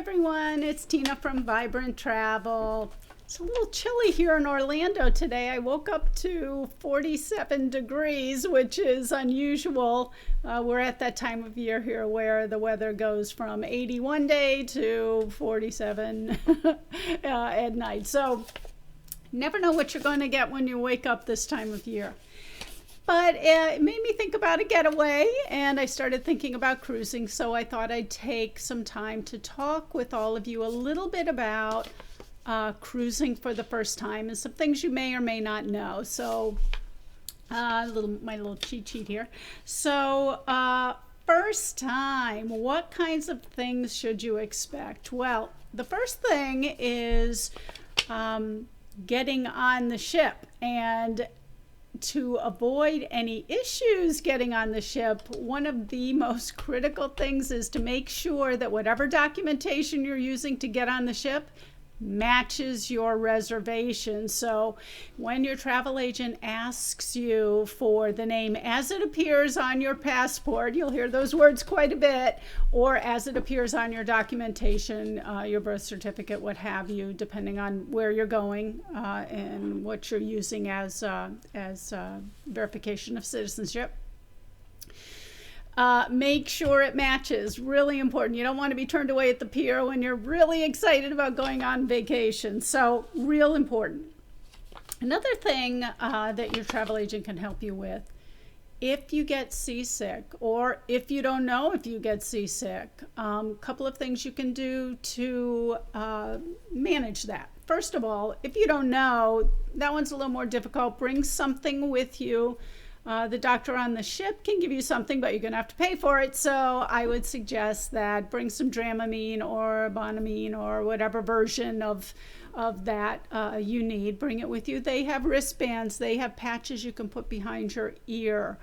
everyone, it's Tina from Vibrant Travel. It's a little chilly here in Orlando today. I woke up to 47 degrees, which is unusual. We're at that time of year here where the weather goes from 80 one day to 47 at night. So never know what you're going to get when you wake up this time of year. But it made me think about a getaway, and I started thinking about cruising, so I thought I'd take some time to talk with all of you a little bit about cruising for the first time and some things you may or may not know. So my little cheat sheet here. So first time, what kinds of things should you expect? Well, the first thing is getting on the ship, and to avoid any issues getting on the ship, one of the most critical things is to make sure that whatever documentation you're using to get on the ship matches your reservation. So when your travel agent asks you for the name as it appears on your passport, you'll hear those words quite a bit, or as it appears on your documentation, your birth certificate, what have you, depending on where you're going and what you're using as verification of citizenship. Make sure it matches. Really important. You don't want to be turned away at the pier when you're really excited about going on vacation. So real important. Another thing that your travel agent can help you with, if you get seasick, or if you don't know if you get seasick, a couple of things you can do to manage that. First of all, if you don't know, that one's a little more difficult. Bring something with you. The doctor on the ship can give you something, but you're going to have to pay for it. So I would suggest that bring some Dramamine or Bonamine or whatever version of that you need. Bring it with you. They have wristbands. They have patches you can put behind your ear.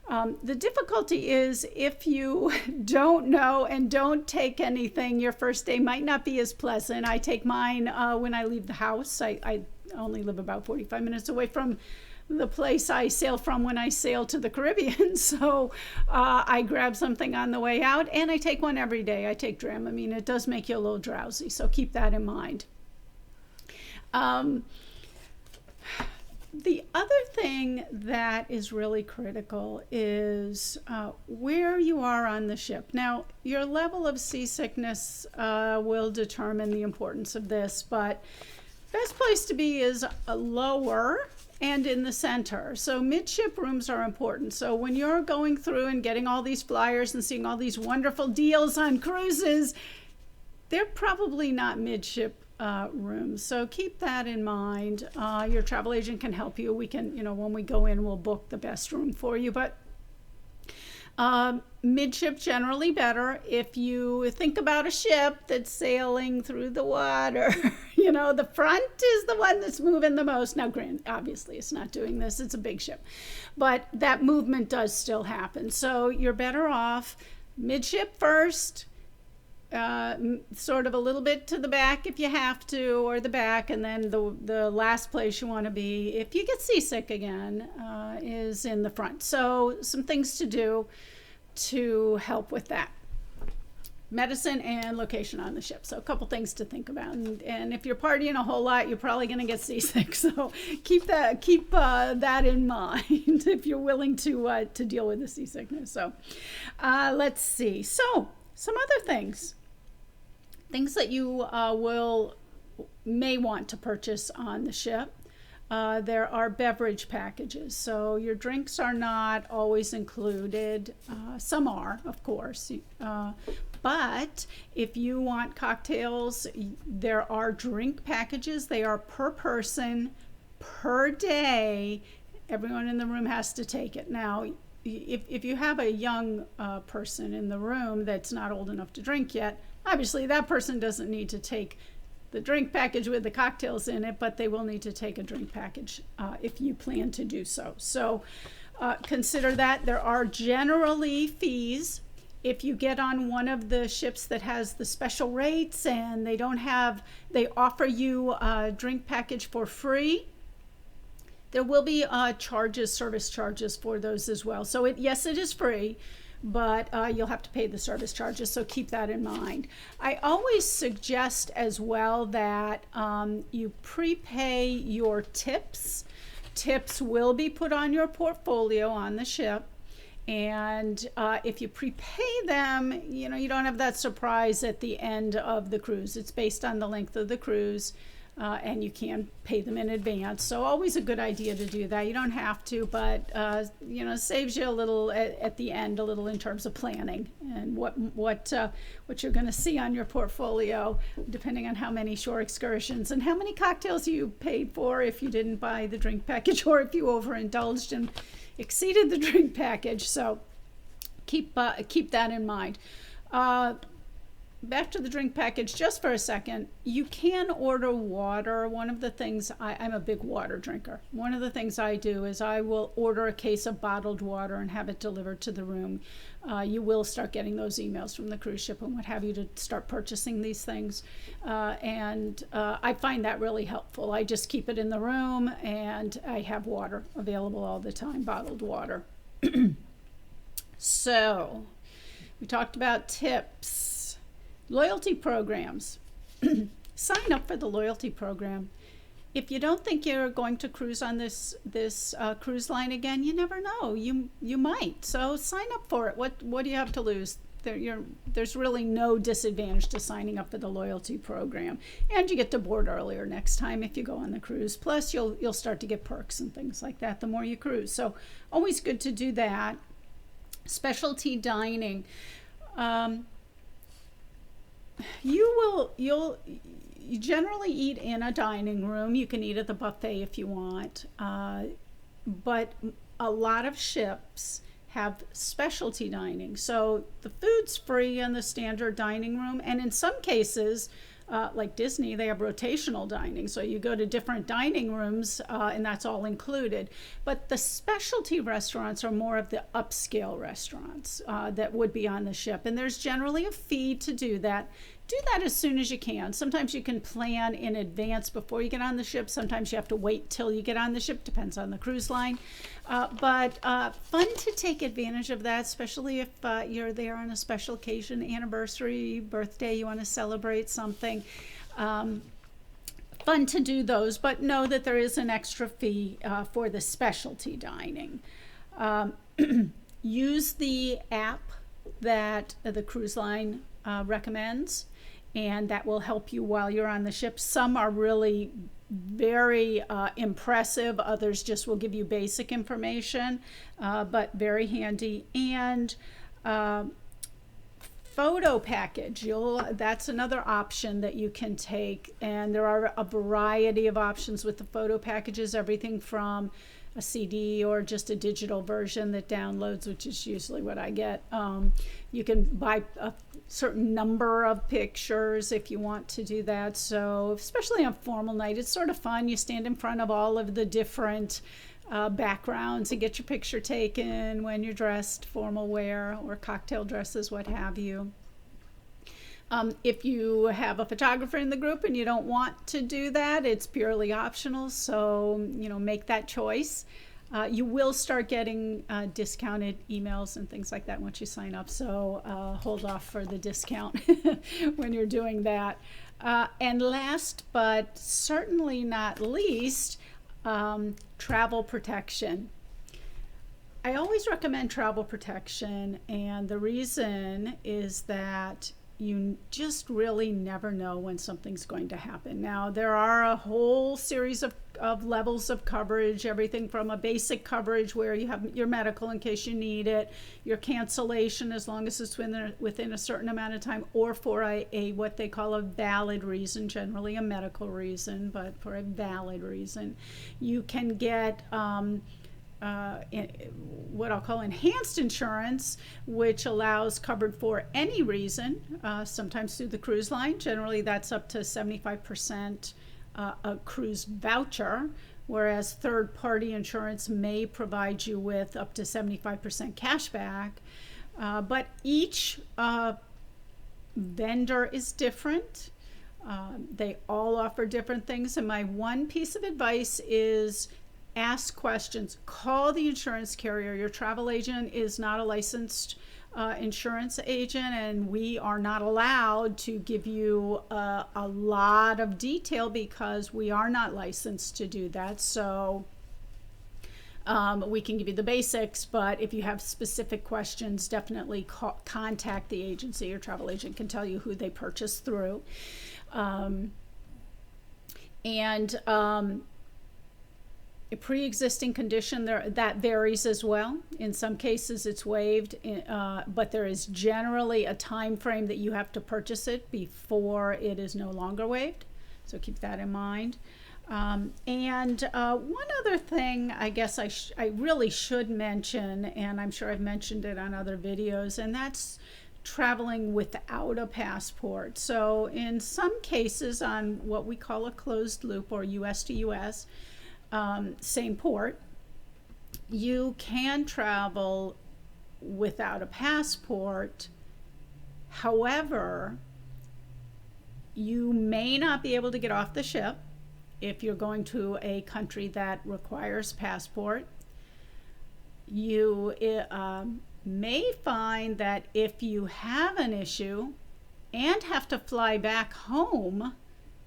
The difficulty is if you don't know and don't take anything, your first day might not be as pleasant. I take mine when I leave the house. I only live about 45 minutes away from the place I sail from when I sail to the Caribbean. So I grab something on the way out, and I take one every day. I take Dramamine. It does make you a little drowsy, so keep that in mind. The other thing that is really critical is where you are on the ship. Now, your level of seasickness will determine the importance of this, but best place to be is lower and in the center. So midship rooms are important. So when you're going through and getting all these flyers and seeing all these wonderful deals on cruises, they're probably not midship rooms. So keep that in mind. Your travel agent can help you. We can, when we go in, we'll book the best room for you. But midship generally better. If you think about a ship that's sailing through the water, the front is the one that's moving the most. Now, obviously it's not doing this. It's a big ship, but that movement does still happen. So you're better off midship first, sort of a little bit to the back if you have to, or the back, and then the last place you want to be if you get seasick again is in the front. So some things to do to help with that. Medicine and location on the ship. So a couple things to think about. And if you're partying a whole lot, you're probably going to get seasick. So keep that in mind if you're willing to deal with the seasickness. So let's see. So some other things that you may want to purchase on the ship. There are beverage packages, so your drinks are not always included. Some are, of course, but if you want cocktails, there are drink packages. They are per person, per day. Everyone in the room has to take it. Now, if you have a young person in the room that's not old enough to drink yet, obviously that person doesn't need to take the drink package with the cocktails in it, but they will need to take a drink package if you plan to do so. So consider that. There are generally fees if you get on one of the ships that has the special rates and they offer you a drink package for free. There will be service charges for those as well. So yes, it is free, but you'll have to pay the service charges, so keep that in mind. I always suggest as well that you prepay your tips. Tips will be put on your portfolio on the ship. And if you prepay them, you don't have that surprise at the end of the cruise. It's based on the length of the cruise, and you can pay them in advance. So always a good idea to do that. You don't have to, but saves you a little at the end, a little in terms of planning and what you're going to see on your portfolio, depending on how many shore excursions and how many cocktails you paid for if you didn't buy the drink package or if you overindulged and exceeded the drink package. So keep that in mind. Back to the drink package just for a second. You can order water. One of the things, I'm a big water drinker. One of the things I do is I will order a case of bottled water and have it delivered to the room. You will start getting those emails from the cruise ship and what have you to start purchasing these things. And I find that really helpful. I just keep it in the room and I have water available all the time, bottled water. So we talked about tips. Loyalty programs. Sign up for the loyalty program. If you don't think you're going to cruise on this cruise line again, you never know. You might. So sign up for it. What do you have to lose? There's really no disadvantage to signing up for the loyalty program, and you get to board earlier next time if you go on the cruise. Plus, you'll start to get perks and things like that the more you cruise. So always good to do that. Specialty dining. You generally eat in a dining room. You can eat at the buffet if you want, but a lot of ships have specialty dining. So the food's free in the standard dining room, and in some cases, like Disney, they have rotational dining. So you go to different dining rooms, and that's all included. But the specialty restaurants are more of the upscale restaurants that would be on the ship. And there's generally a fee to do that. Do that as soon as you can. Sometimes you can plan in advance before you get on the ship. Sometimes you have to wait till you get on the ship. Depends on the cruise line. But fun to take advantage of that, especially if you're there on a special occasion, anniversary, birthday, you want to celebrate something. Fun to do those, but know that there is an extra fee for the specialty dining. Use the app that the cruise line recommends, and that will help you while you're on the ship. Some are really very impressive. Others just will give you basic information, but very handy. And photo package, that's another option that you can take, and there are a variety of options with the photo packages, everything from a CD or just a digital version that downloads, which is usually what I get. You can buy a certain number of pictures if you want to do that. So especially on formal night, it's sort of fun. You stand in front of all of the different backgrounds and get your picture taken when you're dressed formal wear or cocktail dresses, what have you. If you have a photographer in the group and you don't want to do that, it's purely optional. So, make that choice. You will start getting discounted emails and things like that once you sign up. So hold off for the discount when you're doing that. And last but certainly not least, travel protection. I always recommend travel protection, and the reason is that you just really never know when something's going to happen. Now, there are a whole series of levels of coverage, everything from a basic coverage where you have your medical in case you need it, your cancellation as long as it's within a certain amount of time, or for a what they call a valid reason, generally a medical reason, but for a valid reason. You can get what I'll call enhanced insurance, which allows covered for any reason, sometimes through the cruise line. Generally, that's up to 75% a cruise voucher, whereas third-party insurance may provide you with up to 75% cash back. But each vendor is different. They all offer different things, and my one piece of advice is Ask questions. Call the insurance carrier. Your travel agent is not a licensed insurance agent, and we are not allowed to give you a lot of detail because we are not licensed to do that. So we can give you the basics, but if you have specific questions, definitely contact the agency. Your travel agent can tell you who they purchased through. And a pre-existing condition that varies as well. In some cases it's waived, but there is generally a time frame that you have to purchase it before it is no longer waived. So keep that in mind. And one other thing I guess I really should mention, and I'm sure I've mentioned it on other videos, and that's traveling without a passport. So in some cases on what we call a closed loop or US to US, same port, you can travel without a passport. However, you may not be able to get off the ship if you're going to a country that requires passport. You may find that if you have an issue and have to fly back home,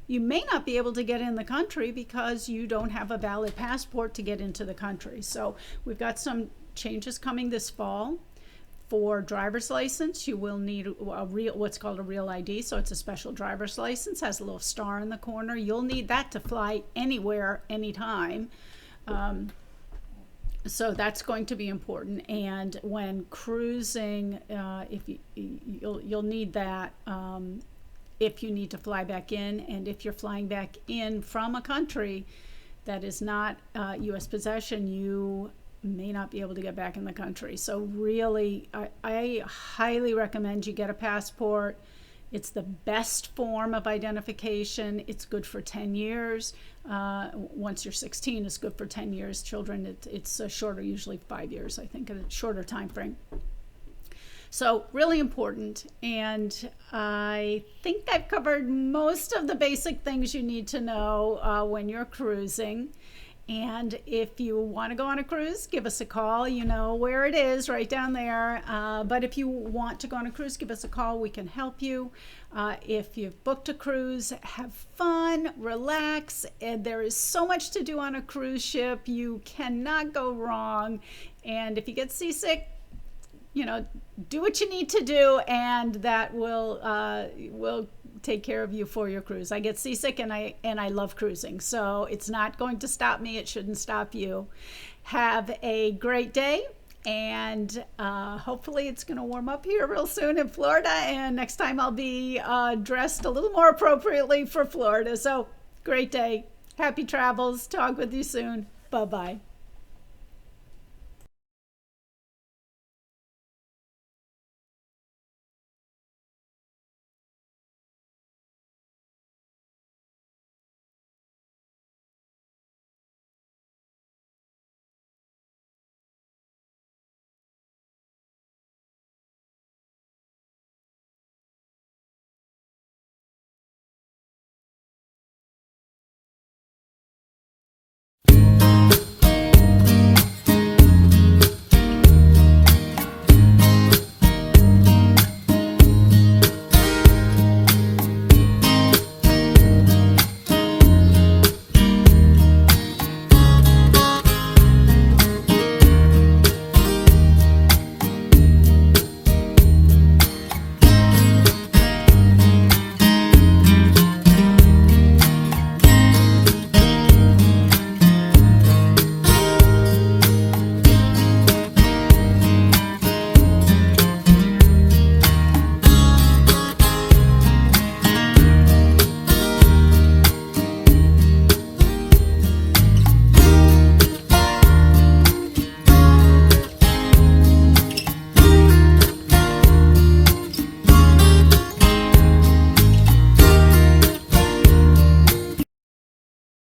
you may not be able to get in the country because you don't have a valid passport to get into the country. So we've got some changes coming this fall. For driver's license, you will need what's called a real ID. So it's a special driver's license, has a little star in the corner. You'll need that to fly anywhere, anytime. So that's going to be important. And when cruising, you'll need that if you need to fly back in, and if you're flying back in from a country that is not U.S. possession, you may not be able to get back in the country. So really, I highly recommend you get a passport. It's the best form of identification. It's good for 10 years. Once you're 16, it's good for 10 years. Children, it's shorter, usually 5 years, I think, a shorter time frame. So really important, and I think I've covered most of the basic things you need to know when you're cruising. And if you want to go on a cruise, give us a call. You know where it is, right down there. But if you want to go on a cruise, give us a call. We can help you. If you've booked a cruise, have fun, relax. And there is so much to do on a cruise ship. You cannot go wrong. And if you get seasick, do what you need to do, and that will take care of you for your cruise. I get seasick, and I love cruising, so it's not going to stop me. It shouldn't stop you. Have a great day, and hopefully it's going to warm up here real soon in Florida, and next time I'll be dressed a little more appropriately for Florida. So great day. Happy travels. Talk with you soon. Bye-bye.